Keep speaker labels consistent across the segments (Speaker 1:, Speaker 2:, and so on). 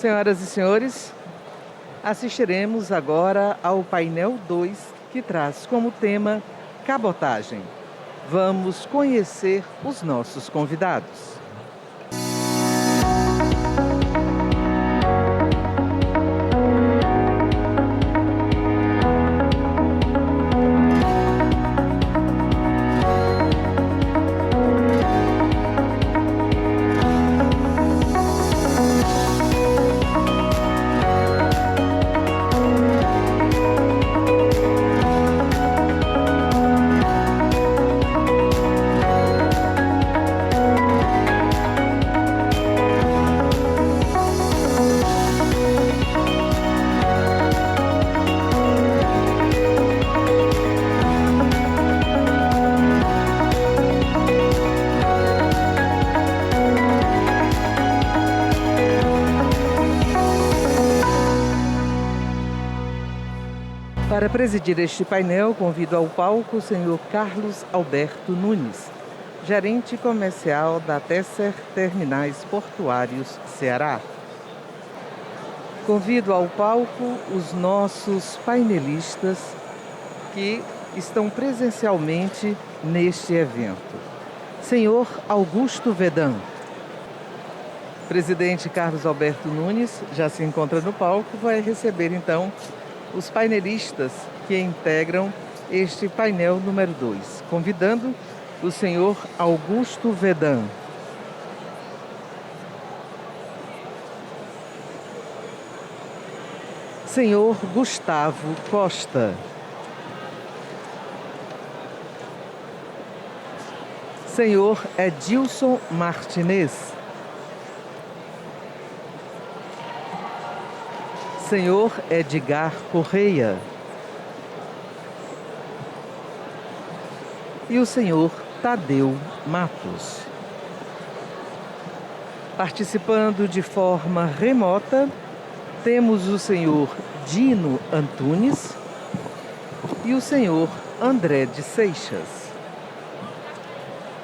Speaker 1: Senhoras e senhores, assistiremos agora ao painel 2, que traz como tema cabotagem. Vamos conhecer os nossos convidados. Para presidir este painel, convido ao palco o senhor Carlos Alberto Nunes, gerente comercial da Tesser Terminais Portuários Ceará. Convido ao palco os nossos painelistas que estão presencialmente neste evento. Senhor Augusto Vedan. Presidente Carlos Alberto Nunes já se encontra no palco, vai receber então os painelistas que integram este painel número 2, convidando o senhor Augusto Vedan. Senhor Gustavo Costa. Senhor Edilson Martinez. Senhor Edgar Correia. E o senhor Tadeu Matos. Participando de forma remota, temos o senhor Dino Antunes e o senhor André de Seixas.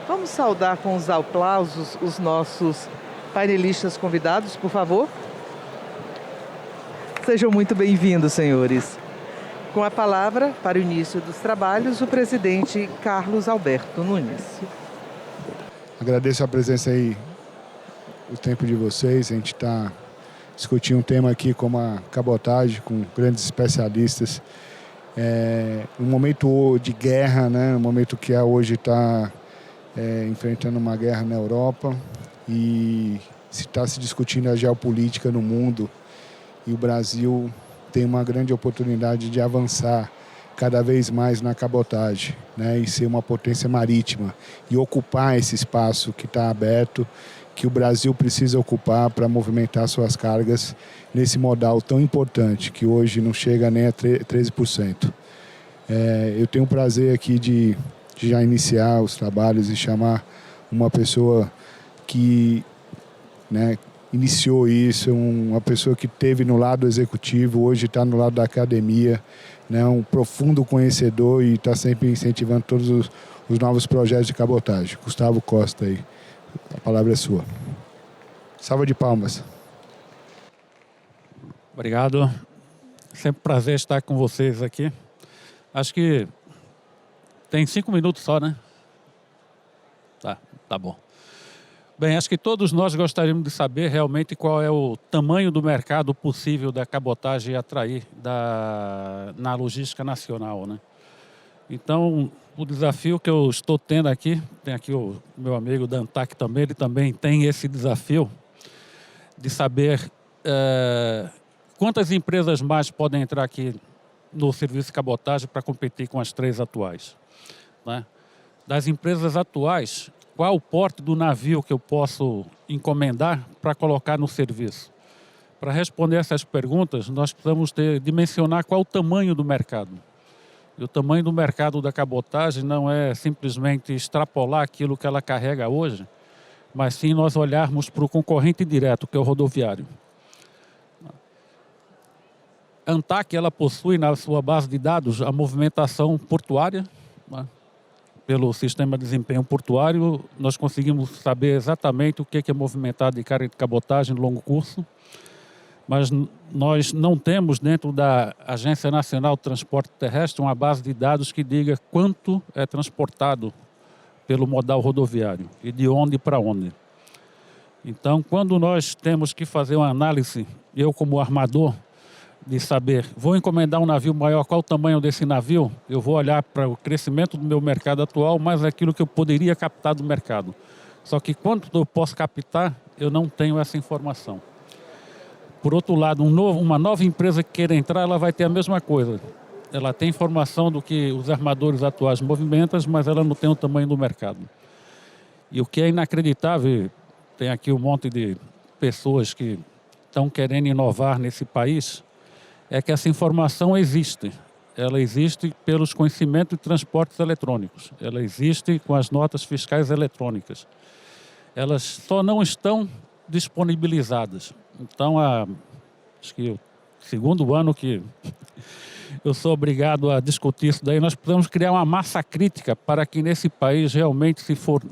Speaker 1: Vamos saudar com os aplausos os nossos painelistas convidados, por favor. Sejam muito bem-vindos, senhores. Com a palavra, para o início dos trabalhos, o presidente Carlos Alberto Nunes.
Speaker 2: Agradeço a presença aí, o tempo de vocês. A gente está discutindo um tema aqui como a cabotagem, com grandes especialistas. Um momento de guerra, né? Um momento que hoje está enfrentando uma guerra na Europa e está se discutindo a geopolítica no mundo. E o Brasil tem uma grande oportunidade de avançar cada vez mais na cabotagem, né? E ser uma potência marítima e ocupar esse espaço que está aberto, que o Brasil precisa ocupar para movimentar suas cargas nesse modal tão importante, que hoje não chega nem a 13%. Eu tenho o prazer aqui de já iniciar os trabalhos e chamar uma pessoa que, né, iniciou isso, uma pessoa que esteve no lado executivo, hoje está no lado da academia, né, um profundo conhecedor e está sempre incentivando todos os novos projetos de cabotagem. Gustavo Costa aí, a palavra é sua. Salva de palmas.
Speaker 3: Obrigado. Sempre um prazer estar com vocês aqui. Acho que tem 5 minutos só, né? Tá bom. Bem, acho que todos nós gostaríamos de saber realmente qual é o tamanho do mercado possível da cabotagem atrair na logística nacional, né? Então, o desafio que eu estou tendo aqui, tem aqui o meu amigo Dantac também, ele também tem esse desafio de saber quantas empresas mais podem entrar aqui no serviço de cabotagem para competir com as 3 atuais, né? Das empresas atuais, qual o porte do navio que eu posso encomendar para colocar no serviço? Para responder essas perguntas, nós precisamos dimensionar qual o tamanho do mercado. E o tamanho do mercado da cabotagem não é simplesmente extrapolar aquilo que ela carrega hoje, mas sim nós olharmos para o concorrente direto, que é o rodoviário. A ANTAQ, ela possui na sua base de dados a movimentação portuária, né? Pelo sistema de desempenho portuário, nós conseguimos saber exatamente o que é movimentado de carga de cabotagem de longo curso. mas nós não temos dentro da Agência Nacional de Transporte Terrestre uma base de dados que diga quanto é transportado pelo modal rodoviário e de onde para onde. Então, quando nós temos que fazer uma análise, eu como armador, de saber, vou encomendar um navio maior, qual o tamanho desse navio, eu vou olhar para o crescimento do meu mercado atual, mais aquilo que eu poderia captar do mercado. Só que quanto eu posso captar, eu não tenho essa informação. Por outro lado, uma nova empresa que queira entrar, ela vai ter a mesma coisa. Ela tem informação do que os armadores atuais movimentam, mas ela não tem o tamanho do mercado. E o que é inacreditável, tem aqui um monte de pessoas que estão querendo inovar nesse país, é que essa informação existe. Ela existe pelos conhecimentos de transportes eletrônicos. Ela existe com as notas fiscais eletrônicas. Elas só não estão disponibilizadas. Então, acho que o segundo ano que eu sou obrigado a discutir isso daí, nós precisamos criar uma massa crítica para que nesse país realmente, se for,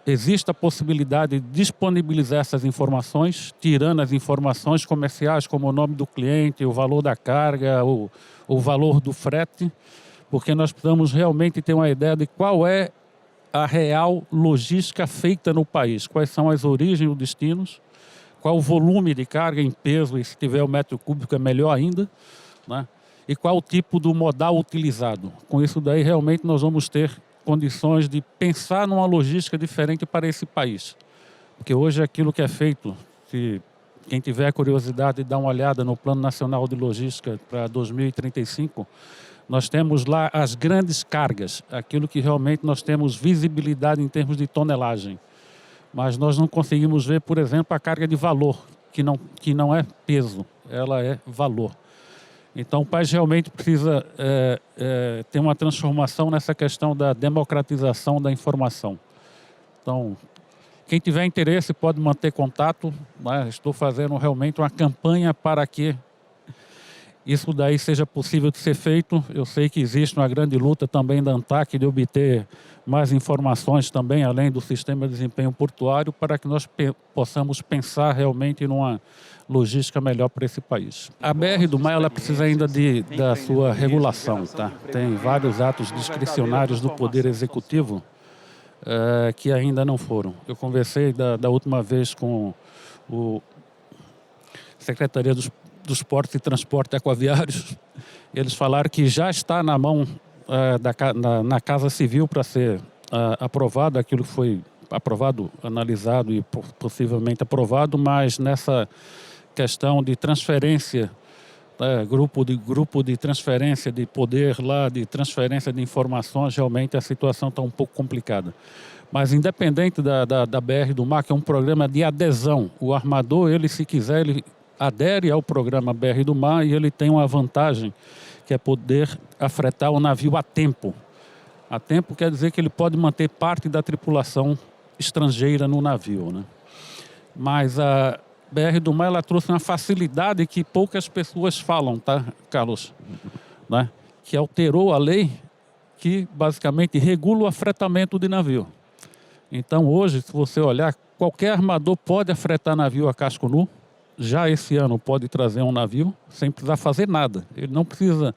Speaker 3: existe a possibilidade de disponibilizar essas informações, tirando as informações comerciais, como o nome do cliente, o valor da carga, o valor do frete, porque nós precisamos realmente ter uma ideia de qual é a real logística feita no país, quais são as origens e os destinos, qual o volume de carga em peso, e se tiver o metro cúbico é melhor ainda, né? E qual o tipo do modal utilizado. Com isso daí, realmente, nós vamos ter condições de pensar numa logística diferente para esse país. Porque hoje aquilo que é feito, se quem tiver curiosidade de dar uma olhada no Plano Nacional de Logística para 2035, nós temos lá as grandes cargas, aquilo que realmente nós temos visibilidade em termos de tonelagem. Mas nós não conseguimos ver, por exemplo, a carga de valor, que não é peso, ela é valor. Então, o país realmente precisa ter uma transformação nessa questão da democratização da informação. Então, quem tiver interesse pode manter contato, né? Estou fazendo realmente uma campanha para que isso daí seja possível de ser feito. Eu sei que existe uma grande luta também da ANTAQ de obter mais informações também, além do sistema de desempenho portuário, para que nós possamos pensar realmente numa logística melhor para esse país. A BR do Mar, ela precisa ainda da sua regulação, tá? Tem vários atos discricionários do Poder Executivo que ainda não foram. Eu conversei da última vez com o Secretaria dos Portos e Transporte Aquaviários. Eles falaram que já está na mão na Casa Civil para ser aprovado aquilo que foi aprovado, analisado e possivelmente aprovado, mas nessa questão de transferência, grupo de transferência de poder lá, de transferência de informações, realmente a situação está um pouco complicada. Mas independente da BR do Mar, que é um programa de adesão, o armador, ele se quiser, ele adere ao programa BR do Mar e ele tem uma vantagem, que é poder afretar o navio a tempo. A tempo quer dizer que ele pode manter parte da tripulação estrangeira no navio, né? Mas a BR do Mar, ela trouxe uma facilidade que poucas pessoas falam, tá, Carlos? Né? Que alterou a lei que basicamente regula o afretamento de navio. Então hoje, se você olhar, qualquer armador pode afretar navio a casco nu. Já esse ano pode trazer um navio sem precisar fazer nada. Ele não precisa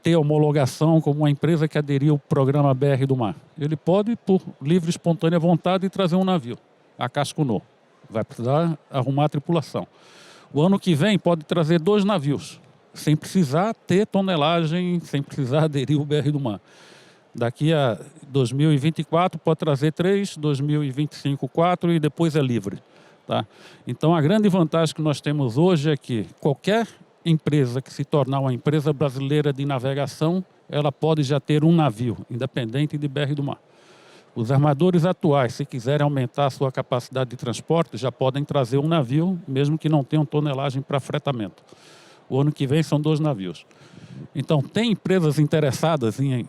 Speaker 3: ter homologação como uma empresa que aderiu ao programa BR do Mar. Ele pode, por livre e espontânea vontade, trazer um navio a casco nu. Vai precisar arrumar a tripulação. O ano que vem pode trazer 2 navios, sem precisar ter tonelagem, sem precisar aderir ao BR do Mar. Daqui a 2024 pode trazer 3, 2025 4 e depois é livre. Tá? Então, a grande vantagem que nós temos hoje é que qualquer empresa que se tornar uma empresa brasileira de navegação, ela pode já ter um navio, independente de BR do Mar. Os armadores atuais, se quiserem aumentar a sua capacidade de transporte, já podem trazer um navio, mesmo que não tenham tonelagem para fretamento. O ano que vem são 2 navios. Então, tem empresas interessadas em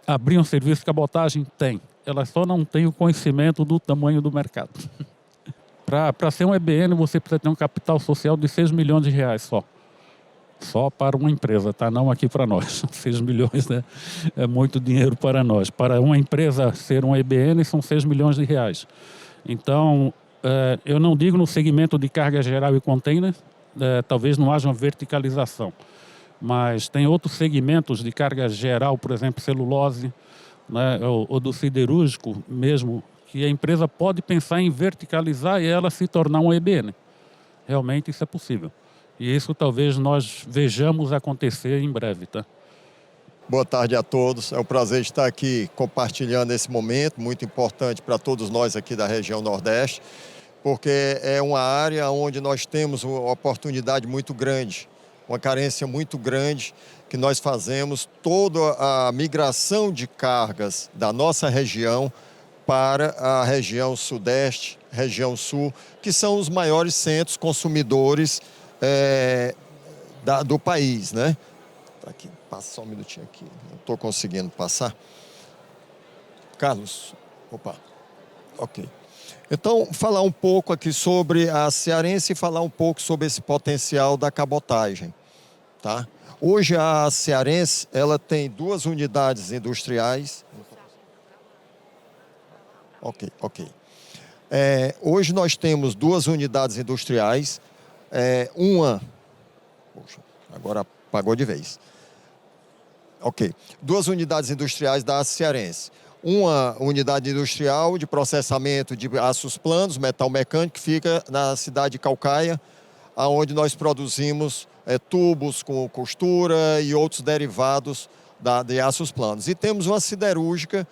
Speaker 3: abrir um serviço de cabotagem? Tem. Elas só não têm o conhecimento do tamanho do mercado. Para ser um EBN, você precisa ter um capital social de 6 milhões de reais só. Só para uma empresa, tá? Não aqui para nós. 6 milhões, né? É muito dinheiro para nós. Para uma empresa ser um EBN, são 6 milhões de reais. Então, Eu não digo no segmento de carga geral e container, talvez não haja uma verticalização, mas tem outros segmentos de carga geral, por exemplo, celulose, né, ou do siderúrgico mesmo, que a empresa pode pensar em verticalizar e ela se tornar um EB, né? Realmente isso é possível. E isso talvez nós vejamos acontecer em breve, tá?
Speaker 4: Boa tarde a todos. É um prazer estar aqui compartilhando esse momento muito importante para todos nós aqui da região Nordeste, porque é uma área onde nós temos uma oportunidade muito grande, uma carência muito grande, que nós fazemos toda a migração de cargas da nossa região para a região Sudeste, região Sul, que são os maiores centros consumidores do país, né? Aqui, passa só um minutinho aqui, não estou conseguindo passar. Carlos, opa, ok. Então, falar um pouco aqui sobre a Cearense e falar um pouco sobre esse potencial da cabotagem, tá? Hoje a Cearense, ela tem 2 unidades industriais. Ok. Hoje nós temos 2 unidades industriais, Poxa, agora apagou de vez. Ok. 2 unidades industriais da Cearense. Uma unidade industrial de processamento de aços planos, metal mecânico, que fica na cidade de Caucaia, onde nós produzimos tubos com costura e outros derivados de aços planos. E temos uma siderúrgica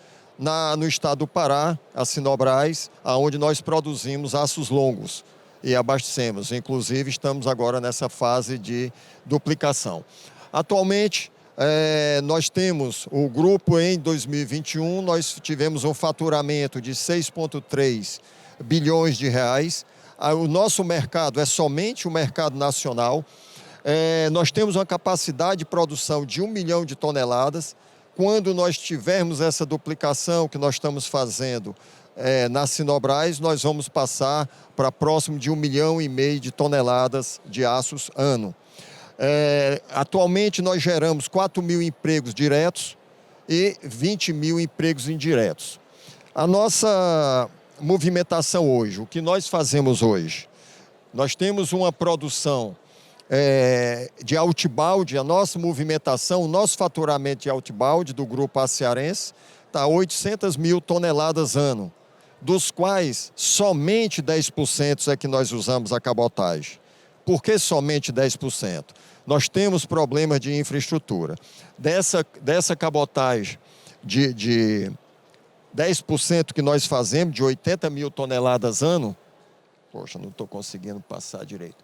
Speaker 4: no estado do Pará, a Sinobras, onde nós produzimos aços longos e abastecemos. Inclusive, estamos agora nessa fase de duplicação. Atualmente, nós temos o grupo em 2021, nós tivemos um faturamento de 6,3 bilhões de reais. O nosso mercado é somente o mercado nacional. Nós temos uma capacidade de produção de 1 milhão de toneladas. Quando nós tivermos essa duplicação que nós estamos fazendo na Sinobras, nós vamos passar para próximo de 1,5 milhão de toneladas de aços ano. Atualmente nós geramos 4 mil empregos diretos e 20 mil empregos indiretos. A nossa movimentação hoje, o que nós fazemos hoje? Nós temos uma produção de outbound, a nossa movimentação, o nosso faturamento de outbound do Grupo Cearense está 800 mil toneladas ano, dos quais somente 10% é que nós usamos a cabotagem. Por que somente 10%? Nós temos problemas de infraestrutura. Dessa cabotagem de 10% que nós fazemos, de 80 mil toneladas ano, poxa, não estou conseguindo passar direito.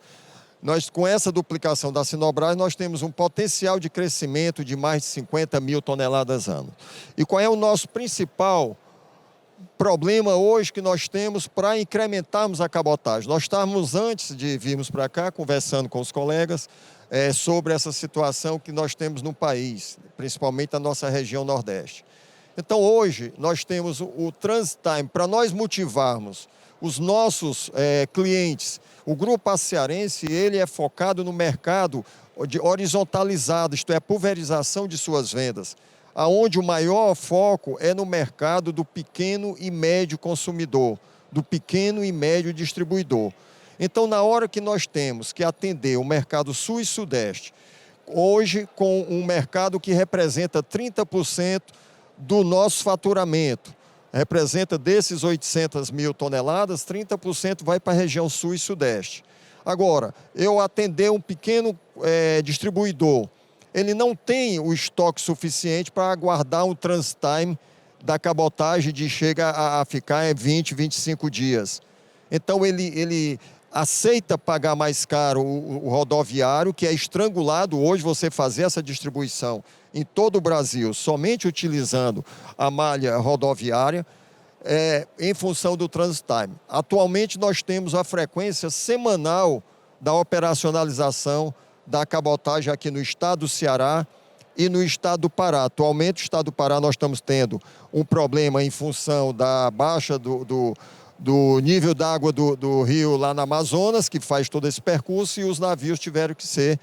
Speaker 4: Com essa duplicação da Sinobras, nós temos um potencial de crescimento de mais de 50 mil toneladas ano. E qual é o nosso principal problema hoje que nós temos para incrementarmos a cabotagem? Nós estávamos, antes de virmos para cá, conversando com os colegas sobre essa situação que nós temos no país, principalmente na nossa região Nordeste. Então, hoje, nós temos o transit time para nós motivarmos os nossos clientes. O Grupo Cearense, ele é focado no mercado horizontalizado, isto é, pulverização de suas vendas, aonde o maior foco é no mercado do pequeno e médio consumidor, do pequeno e médio distribuidor. Então, na hora que nós temos que atender o mercado sul e sudeste, hoje com um mercado que representa 30% do nosso faturamento, representa desses 800 mil toneladas, 30% vai para a região sul e sudeste. Agora, eu atender um pequeno distribuidor, ele não tem o estoque suficiente para aguardar um transit time da cabotagem chega a ficar 20, 25 dias. Então, ele aceita pagar mais caro o rodoviário, que é estrangulado hoje você fazer essa distribuição em todo o Brasil, somente utilizando a malha rodoviária, em função do transit time. Atualmente, nós temos a frequência semanal da operacionalização da cabotagem aqui no estado do Ceará e no estado do Pará. Atualmente, no estado do Pará, nós estamos tendo um problema em função da baixa do nível d'água do rio lá na Amazonas, que faz todo esse percurso, e os navios tiveram que ser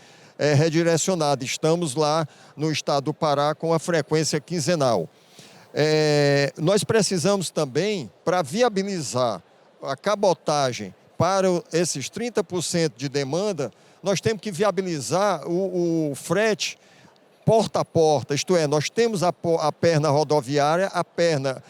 Speaker 4: redirecionados. Estamos lá no estado do Pará com a frequência quinzenal. Nós precisamos também, para viabilizar a cabotagem para esses 30% de demanda, nós temos que viabilizar o frete porta a porta, isto é, nós temos a perna rodoviária, a perna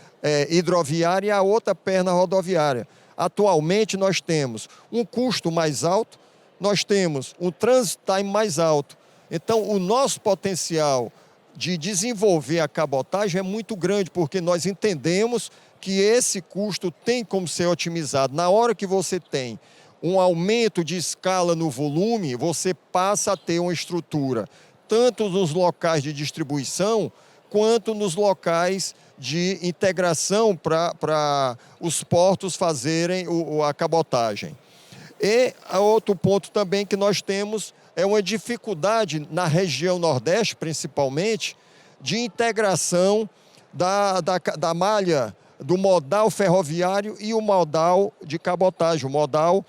Speaker 4: hidroviária e a outra perna rodoviária. Atualmente nós temos um custo mais alto, nós temos um transit time mais alto. Então, o nosso potencial de desenvolver a cabotagem é muito grande, porque nós entendemos que esse custo tem como ser otimizado. Na hora que você tem um aumento de escala no volume, você passa a ter uma estrutura, tanto nos locais de distribuição, quanto nos locais de integração para os portos fazerem a cabotagem. E outro ponto também que nós temos é uma dificuldade na região Nordeste, principalmente, de integração da malha do modal ferroviário e o modal de cabotagem, o modal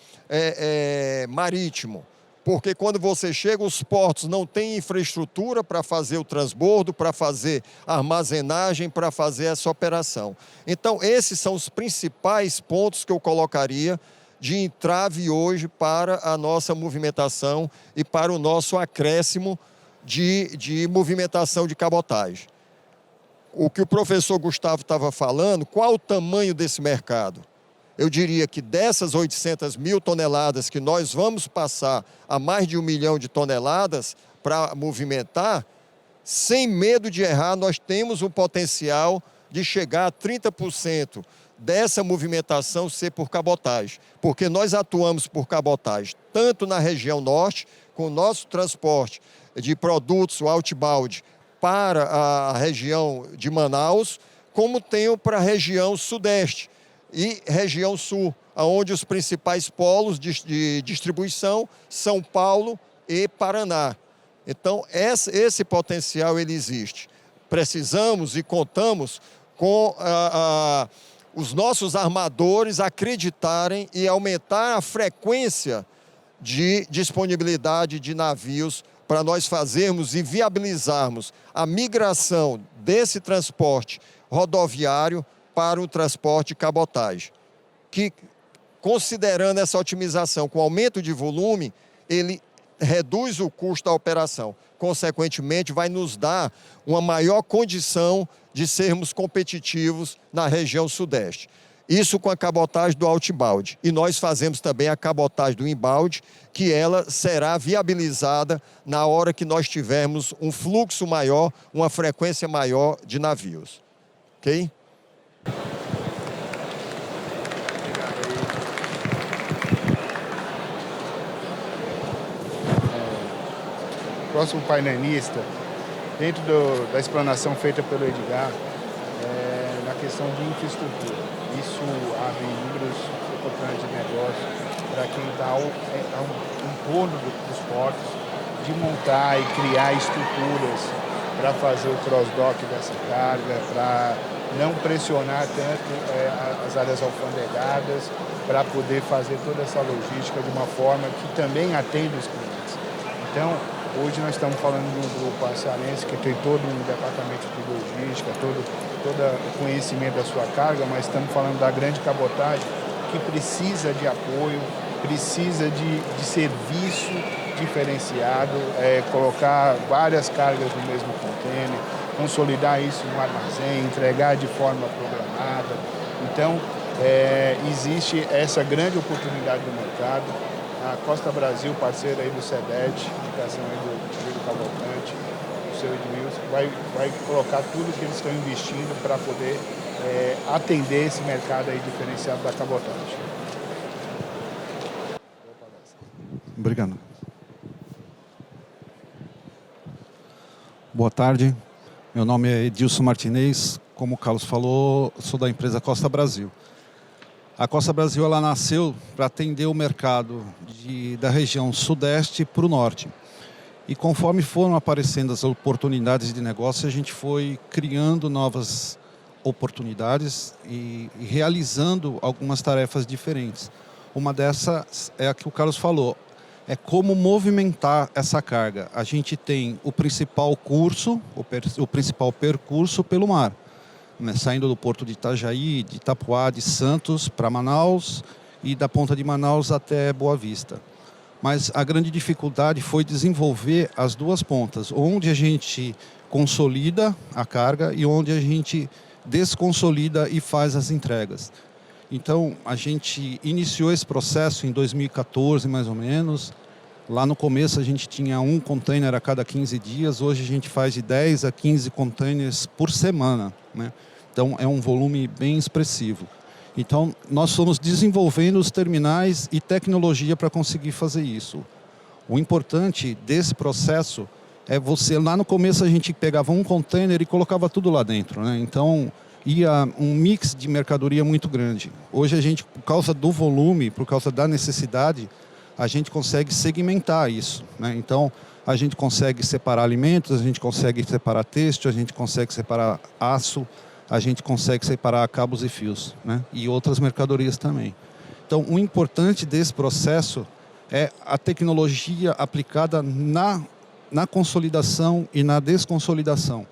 Speaker 4: marítimo. Porque quando você chega, os portos não têm infraestrutura para fazer o transbordo, para fazer a armazenagem, para fazer essa operação. Então, esses são os principais pontos que eu colocaria de entrave hoje para a nossa movimentação e para o nosso acréscimo de movimentação de cabotagem. O que o professor Gustavo estava falando, qual o tamanho desse mercado? Eu diria que dessas 800 mil toneladas que nós vamos passar a mais de 1 milhão de toneladas para movimentar, sem medo de errar, nós temos o potencial de chegar a 30% dessa movimentação ser por cabotagem, porque nós atuamos por cabotagem tanto na região norte, com o nosso transporte de produtos, o outbound, para a região de Manaus, como tenho para a região sudeste e região sul, onde os principais polos de distribuição, São Paulo e Paraná. Então, esse potencial ele existe. Precisamos e contamos com os nossos armadores acreditarem e aumentar a frequência de disponibilidade de navios para nós fazermos e viabilizarmos a migração desse transporte rodoviário para o transporte de cabotagem, que, considerando essa otimização com aumento de volume, ele reduz o custo da operação. Consequentemente, vai nos dar uma maior condição de sermos competitivos na região sudeste. Isso com a cabotagem do outbound. E nós fazemos também a cabotagem do inbound, que ela será viabilizada na hora que nós tivermos um fluxo maior, uma frequência maior de navios. Ok?
Speaker 2: Próximo painelista, dentro da explanação feita pelo Edgar, na questão de infraestrutura. Isso abre inúmeras oportunidades de negócio para quem está ao entorno dos portos, de montar e criar estruturas para fazer o cross-dock dessa carga, para não pressionar tanto as áreas alfandegadas, para poder fazer toda essa logística de uma forma que também atenda os clientes. Então, hoje nós estamos falando de um grupo açarense que tem todo um departamento de logística, todo o conhecimento da sua carga, mas estamos falando da grande cabotagem que precisa de apoio, precisa de serviço diferenciado, colocar várias cargas no mesmo contêiner, consolidar isso no armazém, entregar de forma programada. Então, existe essa grande oportunidade no mercado. A Costa Brasil, parceira aí do SEDET, indicação aí do Cavalcante, do seu Edmilson, vai colocar tudo que eles estão investindo para poder atender esse mercado aí diferenciado da cabotagem.
Speaker 5: Obrigado. Boa tarde, meu nome é Edilson Martinez, como o Carlos falou, sou da empresa Costa Brasil. A Costa Brasil ela nasceu para atender o mercado da região sudeste para o norte. E conforme foram aparecendo as oportunidades de negócio, a gente foi criando novas oportunidades e realizando algumas tarefas diferentes. Uma dessas é a que o Carlos falou, é como movimentar essa carga. A gente tem o principal curso, o principal percurso pelo mar. né, saindo do porto de Itajaí, de Itapuá, de Santos para Manaus e da ponta de Manaus até Boa Vista. Mas a grande dificuldade foi desenvolver as duas pontas, onde a gente consolida a carga e onde a gente desconsolida e faz as entregas. Então, a gente iniciou esse processo em 2014, mais ou menos. Lá no começo a gente tinha um container a cada 15 dias, hoje a gente faz de 10 a 15 containers por semana, né? Então, é um volume bem expressivo. Então, nós fomos desenvolvendo os terminais e tecnologia para conseguir fazer isso. O importante desse processo é você, lá no começo a gente pegava um container e colocava tudo lá dentro, né? Então, ia um mix de mercadoria muito grande. Hoje a gente, por causa do volume, por causa da necessidade, a gente consegue segmentar isso, né? Então, a gente consegue separar alimentos, a gente consegue separar têxtil, a gente consegue separar aço, a gente consegue separar cabos e fios, né? E outras mercadorias também. Então, o importante desse processo é a tecnologia aplicada na consolidação e na desconsolidação,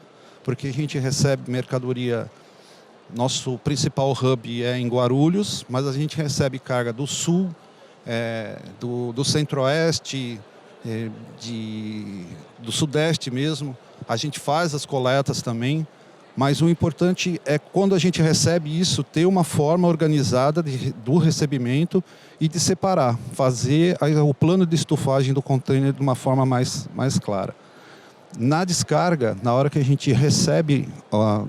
Speaker 5: porque a gente recebe mercadoria, nosso principal hub é em Guarulhos, mas a gente recebe carga do sul, do centro-oeste, do sudeste mesmo. A gente faz as coletas também. Mas o importante é, quando a gente recebe isso, ter uma forma organizada do recebimento e de separar, fazer o plano de estufagem do container de uma forma mais clara. Na descarga, na hora que a gente recebe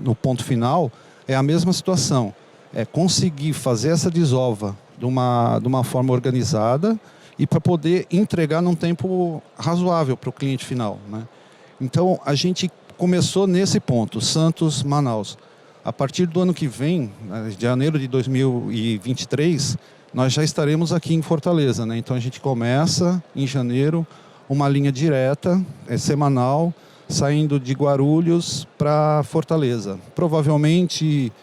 Speaker 5: no ponto final, é a mesma situação. É conseguir fazer essa desova de uma forma organizada e para poder entregar num tempo razoável para o cliente final, né? Então, a gente começou nesse ponto, Santos, Manaus. A partir do ano que vem, de janeiro de 2023, nós já estaremos aqui em Fortaleza, né? Então a gente começa em janeiro uma linha direta, semanal, saindo de Guarulhos para Fortaleza. Provavelmente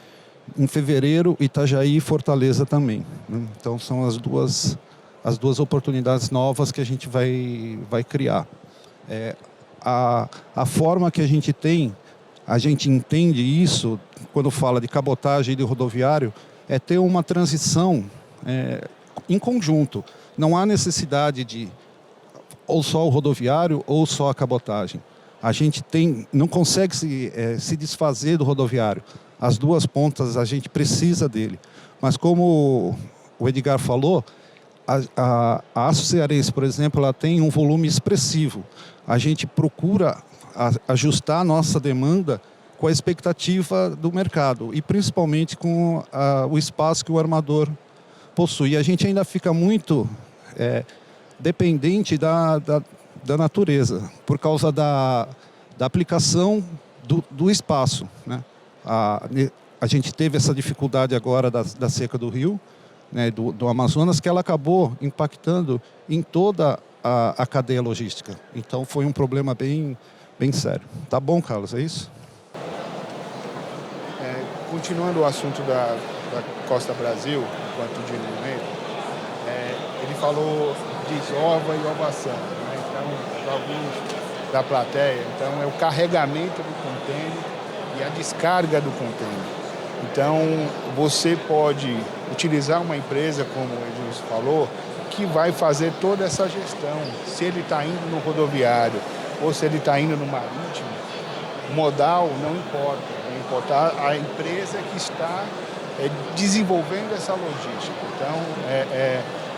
Speaker 5: em fevereiro, Itajaí e Fortaleza também, né? Então são as duas oportunidades novas que a gente vai criar. A forma que a gente tem, a gente entende isso, quando fala de cabotagem e de rodoviário, é ter uma transição em conjunto. Não há necessidade de ou só o rodoviário ou só a cabotagem. A gente não consegue se desfazer do rodoviário. As duas pontas, a gente precisa dele. Mas como o Edgar falou, a Aço Cearense, por exemplo, ela tem um volume expressivo. A gente procura ajustar a nossa demanda com a expectativa do mercado e principalmente com o espaço que o armador possui. A gente ainda fica muito dependente da natureza, por causa da aplicação do espaço, né? A gente teve essa dificuldade agora da seca do rio, né, do Amazonas, que ela acabou impactando em toda a cadeia logística. Então foi um problema bem sério. Tá bom, Carlos, é isso?
Speaker 2: Continuando o assunto da Costa Brasil, enquanto de momento, ele falou de desova e ovação, né? Então, para alguns da plateia, então é o carregamento do contêiner e a descarga do contêiner. Então, você pode utilizar uma empresa, como o Edilson falou, que vai fazer toda essa gestão. Se ele está indo no rodoviário ou se ele está indo no marítimo, modal não importa. Vai importar a empresa que está desenvolvendo essa logística. Então,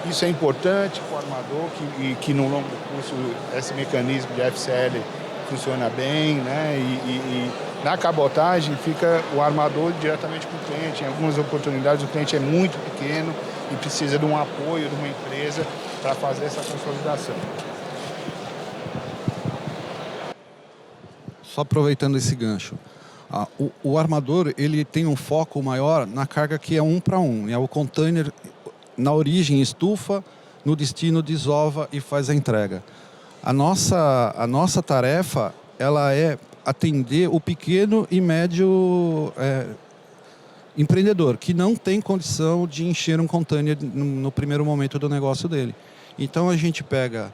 Speaker 2: isso é importante para o armador, que no longo curso esse mecanismo de FCL funciona bem, né? E na cabotagem fica o armador diretamente com o cliente. Em algumas oportunidades o cliente é muito pequeno e precisa de um apoio de uma empresa para fazer essa consolidação.
Speaker 5: Só aproveitando esse gancho, o armador ele tem um foco maior na carga que é 1 para 1, né? O container na origem estufa, no destino desova e faz a entrega. A nossa tarefa ela é atender o pequeno e médio empreendedor, que não tem condição de encher um container no primeiro momento do negócio dele. Então a gente pega,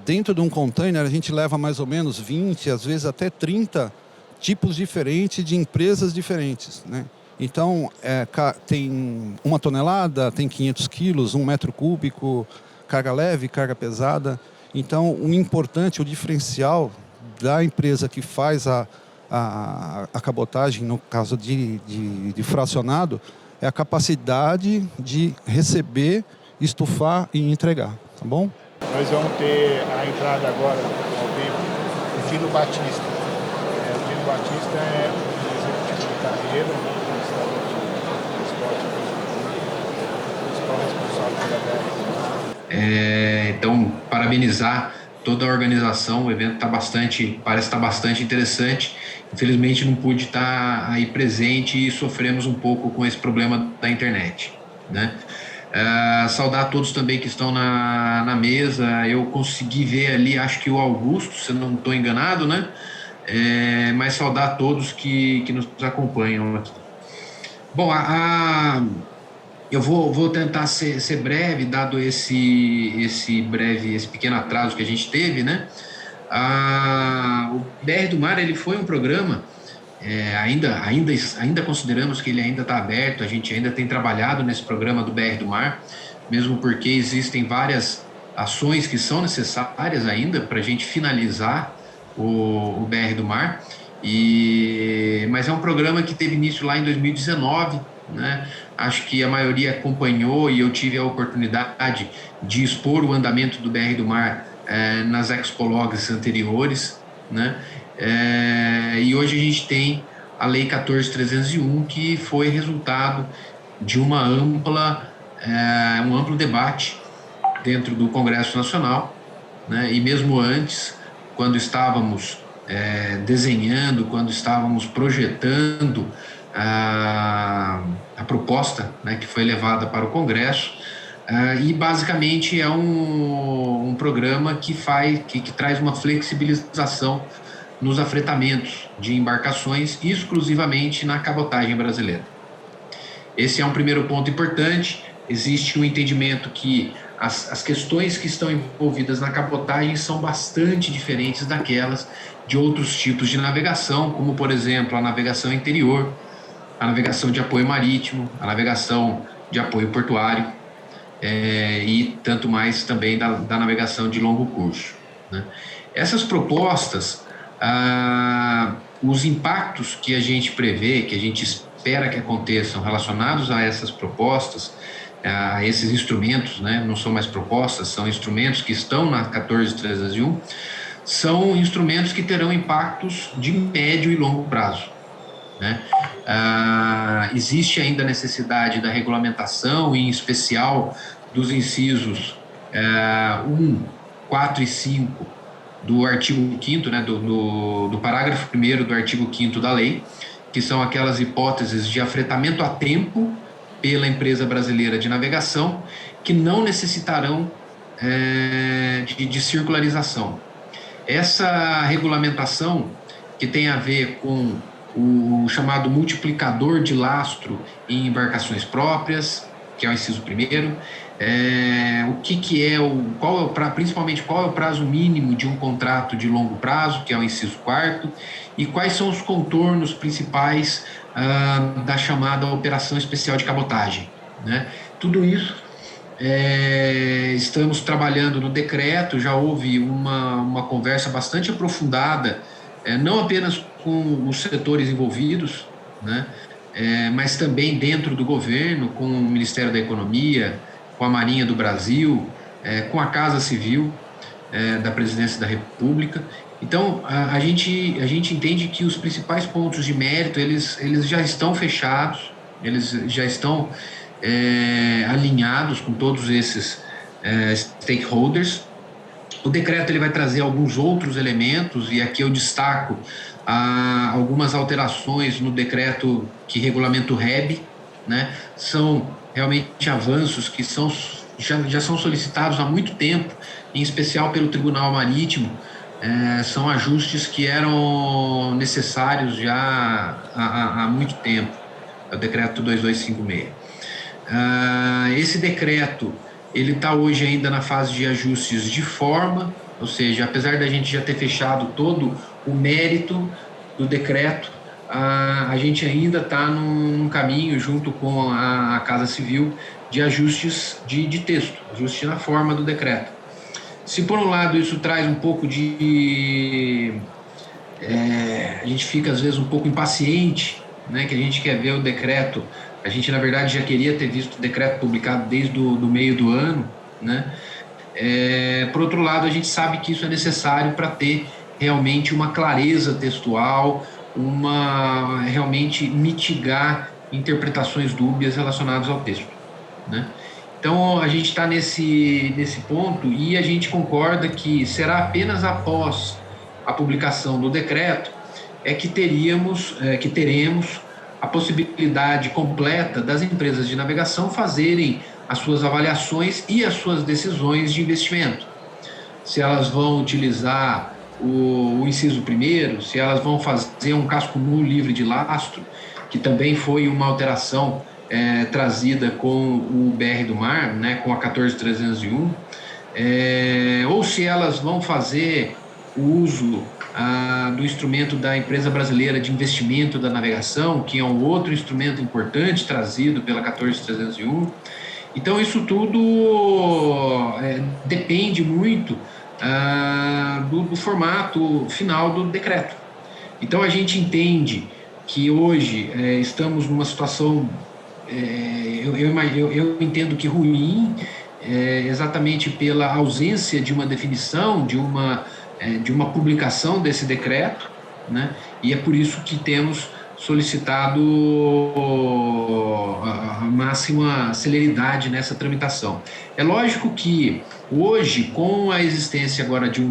Speaker 5: dentro de um container, a gente leva mais ou menos 20, às vezes até 30 tipos diferentes de empresas diferentes, né? Então, tem 1 tonelada, tem 500 quilos, 1 metro cúbico, carga leve, carga pesada. Então, o importante, o diferencial da empresa que faz a cabotagem, no caso de fracionado, é a capacidade de receber, estufar e entregar, tá bom?
Speaker 2: Nós vamos ter a entrada agora ao vivo do Tino Batista. O Tino Batista é um executivo de carreira, principal responsável pela BR.
Speaker 6: Então, parabenizar toda a organização. O evento parece estar bastante interessante. Infelizmente não pude estar aí presente e sofremos um pouco com esse problema da internet, né? Saudar a todos também que estão na mesa. Eu consegui ver ali, acho que o Augusto, se eu não estou enganado, né? Mas saudar a todos que nos acompanham aqui. Bom, eu vou tentar ser breve, dado esse pequeno atraso que a gente teve, né? O BR do Mar, ele foi um programa, ainda consideramos que ele ainda está aberto. A gente ainda tem trabalhado nesse programa do BR do Mar, mesmo porque existem várias ações que são necessárias ainda para a gente finalizar o BR do Mar. Mas é um programa que teve início lá em 2019, né? Acho que a maioria acompanhou e eu tive a oportunidade de expor o andamento do BR do Mar nas expologs anteriores, né? E hoje a gente tem a Lei 14.301, que foi resultado de um amplo debate dentro do Congresso Nacional, né? E mesmo antes, quando estávamos desenhando, quando estávamos projetando a proposta, né, que foi levada para o Congresso, e basicamente é um programa que traz uma flexibilização nos afretamentos de embarcações exclusivamente na cabotagem brasileira. Esse é um primeiro ponto importante. Existe um entendimento que as questões que estão envolvidas na cabotagem são bastante diferentes daquelas de outros tipos de navegação, como, por exemplo, a navegação interior, a navegação de apoio marítimo, a navegação de apoio portuário, e tanto mais também da navegação de longo curso, né? Essas propostas, os impactos que a gente prevê, que a gente espera que aconteçam relacionados a essas propostas, a esses instrumentos, né? Não são mais propostas, são instrumentos que estão na 14.301, são instrumentos que terão impactos de médio e longo prazo, né? Existe ainda a necessidade da regulamentação, em especial dos incisos 1, 4 e 5 do artigo 5º, né, do parágrafo 1º do artigo 5º da lei, que são aquelas hipóteses de afretamento a tempo pela empresa brasileira de navegação que não necessitarão de circularização. Essa regulamentação, que tem a ver com o chamado multiplicador de lastro em embarcações próprias, que é o inciso 1º, principalmente qual é o prazo mínimo de um contrato de longo prazo, que é o inciso 4º, e quais são os contornos principais da chamada operação especial de cabotagem, né? Tudo isso estamos trabalhando no decreto. Já houve uma conversa bastante aprofundada, não apenas com os setores envolvidos, né? Mas também dentro do governo, com o Ministério da Economia, com a Marinha do Brasil, com a Casa Civil da Presidência da República. Então, a gente entende que os principais pontos de mérito, eles já estão fechados, eles já estão alinhados com todos esses stakeholders. O decreto ele vai trazer alguns outros elementos, e aqui eu destaco algumas alterações no decreto que regulamenta o REB, né? São realmente avanços que já são solicitados há muito tempo, em especial pelo Tribunal Marítimo. São ajustes que eram necessários já há muito tempo. É o decreto 2256. Esse decreto ele está hoje ainda na fase de ajustes de forma, ou seja, apesar da gente já ter fechado todo o mérito, do decreto, a gente ainda está num caminho, junto com a Casa Civil, de ajustes de texto, ajuste na forma do decreto. Se por um lado isso traz um pouco a gente fica às vezes um pouco impaciente, né, que a gente quer ver o decreto, a gente na verdade já queria ter visto o decreto publicado desde o meio do ano, né? Por outro lado, a gente sabe que isso é necessário para ter realmente uma clareza textual, realmente mitigar interpretações dúbias relacionadas ao texto, né? Então, a gente está nesse ponto e a gente concorda que será apenas após a publicação do decreto que teremos a possibilidade completa das empresas de navegação fazerem as suas avaliações e as suas decisões de investimento. Se elas vão utilizar o inciso 1º, se elas vão fazer um casco nu livre de lastro, que também foi uma alteração trazida com o BR do Mar, né, com a 14301, ou se elas vão fazer o uso do instrumento da Empresa Brasileira de Investimento da Navegação, que é um outro instrumento importante trazido pela 14301. Então, isso tudo depende muito do formato final do decreto. Então, a gente entende que hoje estamos numa situação, eu entendo que ruim, exatamente pela ausência de uma definição, de uma publicação desse decreto, né? E é por isso que temos solicitado a máxima celeridade nessa tramitação. É lógico que hoje, com a existência agora de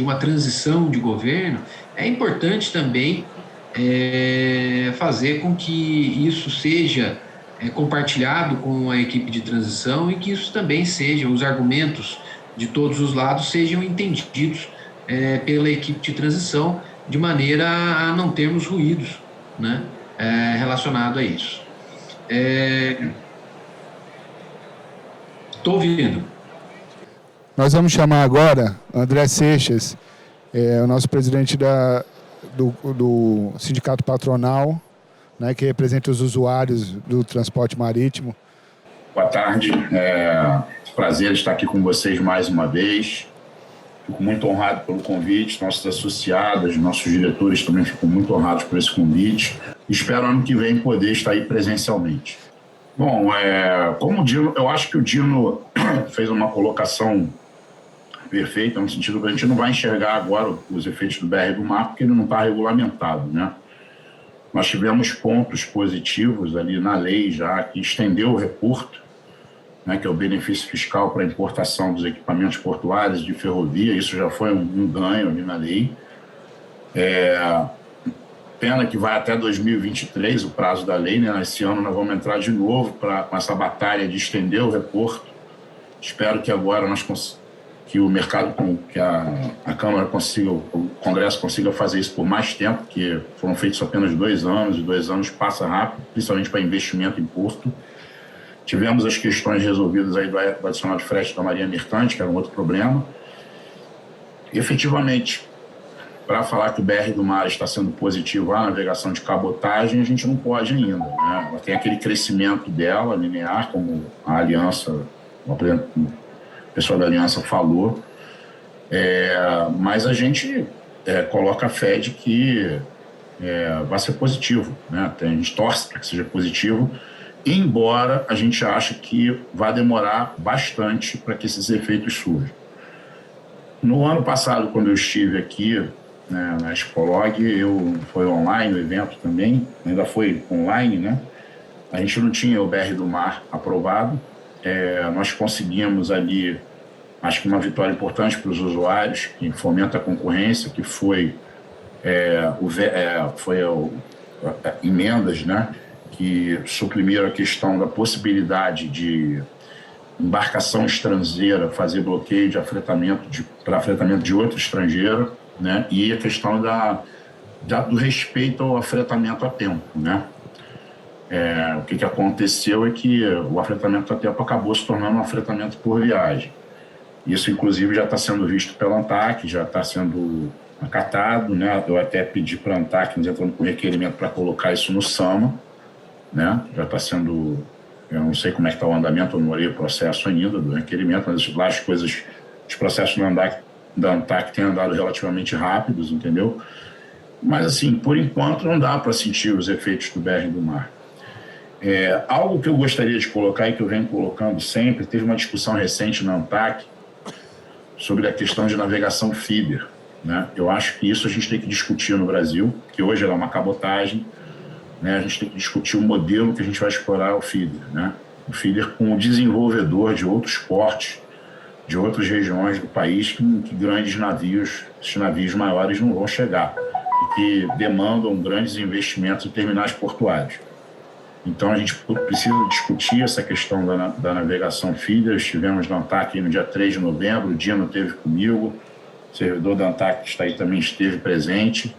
Speaker 6: uma transição de governo, é importante também fazer com que isso seja compartilhado com a equipe de transição e que isso também seja, os argumentos de todos os lados sejam entendidos pela equipe de transição, de maneira a não termos ruídos, né, relacionado a isso. Estou ouvindo.
Speaker 2: Nós vamos chamar agora André Seixas, o nosso presidente do Sindicato Patronal, né, que representa os usuários do transporte marítimo.
Speaker 7: Boa tarde, prazer estar aqui com vocês mais uma vez. Fico muito honrado pelo convite, nossos associados, nossos diretores também ficam muito honrados por esse convite. Espero ano que vem poder estar aí presencialmente. Bom, como o Dino, eu acho que o Dino fez uma colocação perfeita, no sentido que a gente não vai enxergar agora os efeitos do BR do Mar, porque ele não está regulamentado, né? Nós tivemos pontos positivos ali na lei já, que estendeu o reporto, né, que é o benefício fiscal para a importação dos equipamentos portuários de ferrovia. Isso já foi um ganho ali na lei. Pena que vai até 2023 o prazo da lei, né? Esse ano nós vamos entrar de novo com essa batalha de estender o reporto. Espero que agora que o mercado, que a Câmara consiga, o Congresso consiga fazer isso por mais tempo, porque foram feitos apenas 2 anos, e 2 anos passa rápido, principalmente para investimento em porto. Tivemos as questões resolvidas aí do adicional de frete da Marinha Mercante, que era um outro problema. E, efetivamente, para falar que o BR do Mar está sendo positivo à navegação de cabotagem, a gente não pode ainda, né? Ela tem aquele crescimento dela, linear, como a Aliança, o pessoal da Aliança falou, mas a gente coloca a fé de que vai ser positivo, né? A gente torce para que seja positivo, embora a gente ache que vai demorar bastante para que esses efeitos surjam. No ano passado, quando eu estive aqui, né, na Expolog, foi online o evento também, ainda foi online, né? A gente não tinha o BR do Mar aprovado, nós conseguimos ali, acho que uma vitória importante para os usuários, que fomenta a concorrência, que foi emendas, né, que suprimiram a questão da possibilidade de embarcação estrangeira fazer bloqueio de afretamento para afretamento de outro estrangeiro, né, e a questão do respeito ao afretamento a tempo, né. O que aconteceu é que o afretamento a tempo acabou se tornando um afretamento por viagem. Isso, inclusive, já está sendo visto pela ANTAC, já está sendo acatado, né? Eu até pedi para a ANTAC, nós entramos com requerimento para colocar isso no SAMA, né? Já está sendo, eu não sei como é que está o andamento, eu não olhei o processo ainda do requerimento, mas lá as coisas, os processos da ANTAC têm andado relativamente rápidos, entendeu? Mas, assim, por enquanto não dá para sentir os efeitos do BR do Mar. Algo que eu gostaria de colocar e que eu venho colocando sempre, teve uma discussão recente na ANTAC sobre a questão de navegação feeder, né? Eu acho que isso a gente tem que discutir no Brasil, que hoje é uma cabotagem, né? A gente tem que discutir o modelo que a gente vai explorar o feeder, né? O feeder com o desenvolvedor de outros portos, de outras regiões do país que grandes navios, esses navios maiores não vão chegar e que demandam grandes investimentos em terminais portuários. Então, a gente precisa discutir essa questão da navegação feeder. Estivemos na ANTAC no dia 3 de novembro, o Dino esteve comigo, o servidor da ANTAC que está aí também esteve presente,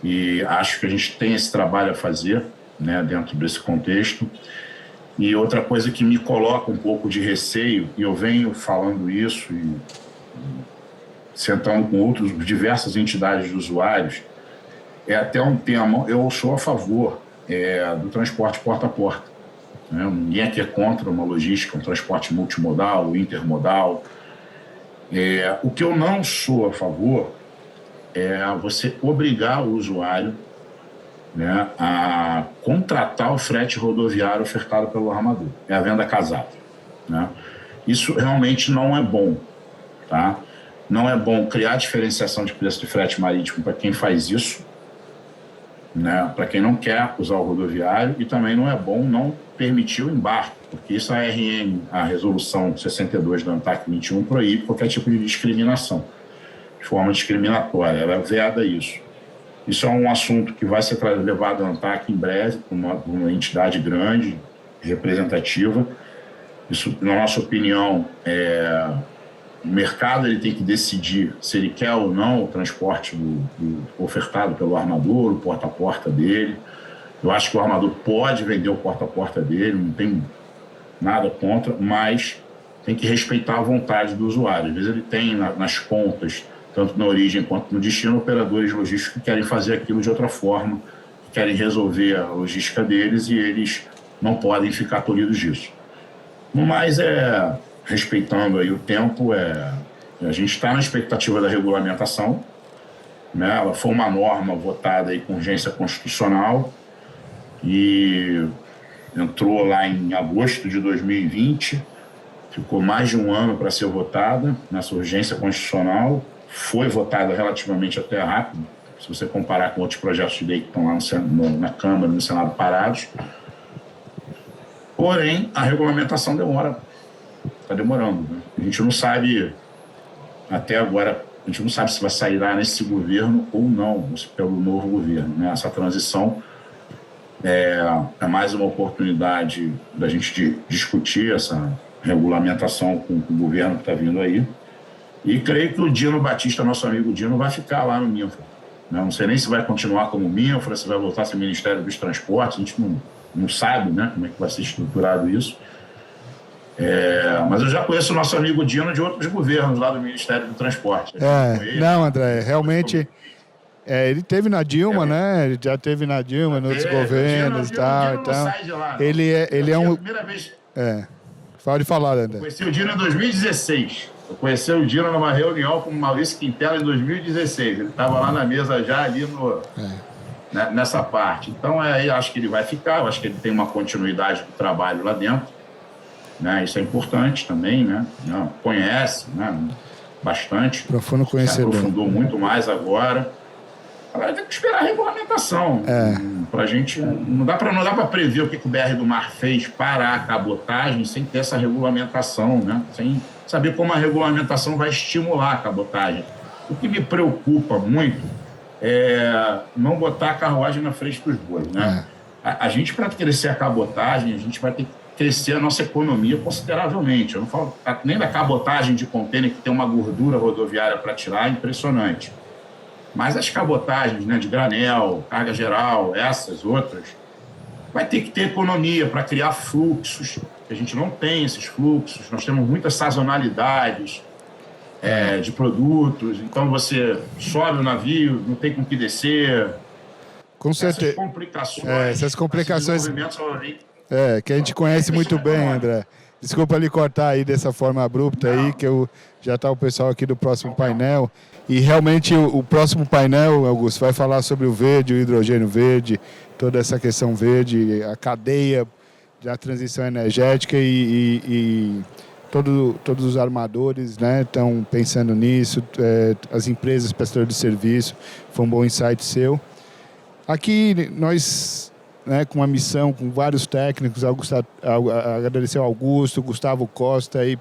Speaker 7: e acho que a gente tem esse trabalho a fazer, né, dentro desse contexto. E outra coisa que me coloca um pouco de receio, e eu venho falando isso e sentando com diversas entidades de usuários, é até um tema, eu sou a favor do transporte porta a porta, né? Ninguém aqui é contra uma logística, um transporte multimodal, intermodal. O que eu não sou a favor é você obrigar o usuário, né, a contratar o frete rodoviário ofertado pelo armador. É a venda casada, né? Isso realmente não é bom, tá? Não é bom criar diferenciação de preço de frete marítimo para quem faz isso, né, para quem não quer usar o rodoviário, e também não é bom não permitir o embarque, porque isso a resolução 62 da ANTAC 21 proíbe qualquer tipo de discriminação, de forma discriminatória, ela veda isso. Isso é um assunto que vai ser levado à ANTAC em breve, por uma entidade grande, representativa. Isso, na nossa opinião, o mercado ele tem que decidir se ele quer ou não o transporte ofertado pelo armador, o porta a porta dele. Eu acho que o armador pode vender o porta a porta dele, não tem nada contra, mas tem que respeitar a vontade do usuário. Às vezes ele tem nas contas, tanto na origem quanto no destino, operadores logísticos que querem fazer aquilo de outra forma, que querem resolver a logística deles, e eles não podem ficar tolhidos disso. Mas respeitando aí o tempo, a gente está na expectativa da regulamentação, né? Ela foi uma norma votada aí com urgência constitucional e entrou lá em agosto de 2020, ficou mais de um ano para ser votada nessa urgência constitucional, foi votada relativamente até rápido, se você comparar com outros projetos de lei que estão lá na Câmara e no Senado parados. Porém, a regulamentação demora. Está demorando, né? A gente não sabe, até agora, a gente não sabe se vai sair lá nesse governo ou não, pelo novo governo, né? Essa transição é mais uma oportunidade da gente discutir essa regulamentação com o governo que está vindo aí. E creio que o Dino Batista, nosso amigo Dino, vai ficar lá no Minfra, né? Não sei nem se vai continuar como Minfra, se vai voltar a ser Ministério dos Transportes, a gente não sabe, né, como é que vai ser estruturado isso. Mas eu já conheço o nosso amigo Dino de outros governos lá do Ministério do Transporte.
Speaker 2: Não, André, realmente ele teve na Dilma, né? Ele já teve na Dilma, nos outros governos e tal. Ele é um... Pode falar, André.
Speaker 7: Eu conheci o Dino em 2016. Eu conheci o Dino numa reunião com o Maurício Quintela em 2016. Ele estava lá na mesa já ali nessa parte. Então, acho que ele vai ficar. Eu acho que ele tem uma continuidade do trabalho lá dentro. Né? Isso é importante também, né? Conhece, né? Bastante.
Speaker 2: Profundo conhecedor.
Speaker 7: Se aprofundou muito mais agora. Agora tem que esperar a regulamentação. Pra gente, não dá para prever o que o BR do Mar fez para a cabotagem sem ter essa regulamentação, né? Sem saber como a regulamentação vai estimular a cabotagem. O que me preocupa muito é não botar a carruagem na frente dos bois, né? A gente, para crescer a cabotagem, a gente vai ter que crescer a nossa economia consideravelmente. Eu não falo nem da cabotagem de contêiner, que tem uma gordura rodoviária para tirar, impressionante. Mas as cabotagens, né, de granel, carga geral, essas outras, vai ter que ter economia para criar fluxos. A gente não tem esses fluxos, nós temos muitas sazonalidades. de produtos. Então você sobe o navio, não tem com que descer.
Speaker 2: Com certeza. Essas complicações que a gente conhece muito bem, André. Desculpa lhe cortar aí dessa forma abrupta aí, que já está o pessoal aqui do próximo painel. E realmente o próximo painel, Augusto, vai falar sobre o verde, o hidrogênio verde, toda essa questão verde, a cadeia da transição energética e todos os armadores, né, estão pensando nisso, as empresas prestadoras de serviço, foi um bom insight seu. Aqui nós, né, com uma missão, com vários técnicos, agradecer ao Augusto, Gustavo Costa aí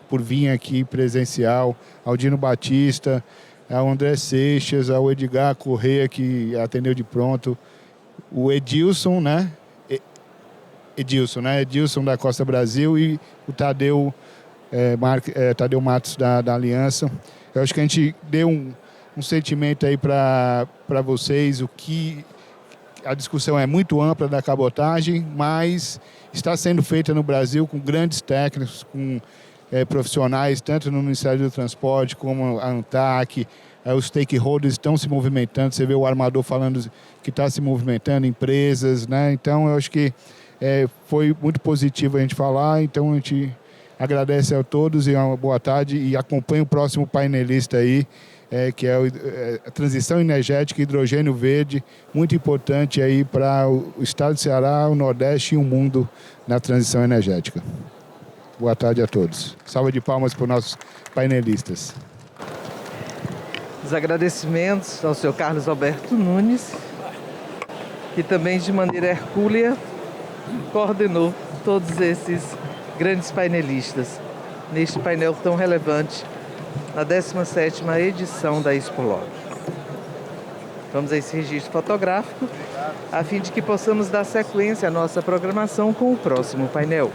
Speaker 2: por vir aqui presencial, ao Dino Batista, ao André Seixas, ao Edgar Corrêa, que atendeu de pronto, o Edilson, né? Edilson da Costa Brasil e o Tadeu Matos da Aliança. Eu acho que a gente deu um sentimento aí para vocês, a discussão é muito ampla da cabotagem, mas está sendo feita no Brasil com grandes técnicos, com profissionais, tanto no Ministério do Transporte como a ANTAC. Os stakeholders estão se movimentando, você vê o armador falando que está se movimentando, empresas, né? Então, eu acho que foi muito positivo a gente falar, então a gente agradece a todos e uma boa tarde e acompanha o próximo painelista aí, que é a transição energética e hidrogênio verde, muito importante aí para o estado de Ceará, o Nordeste e o mundo na transição energética. Boa tarde a todos. Salva de palmas para os nossos painelistas.
Speaker 1: Os agradecimentos ao senhor Carlos Alberto Nunes, que também de maneira hercúlea coordenou todos esses grandes painelistas neste painel tão relevante na 17ª edição da Expolog. Vamos a esse registro fotográfico, a fim de que possamos dar sequência à nossa programação com o próximo painel.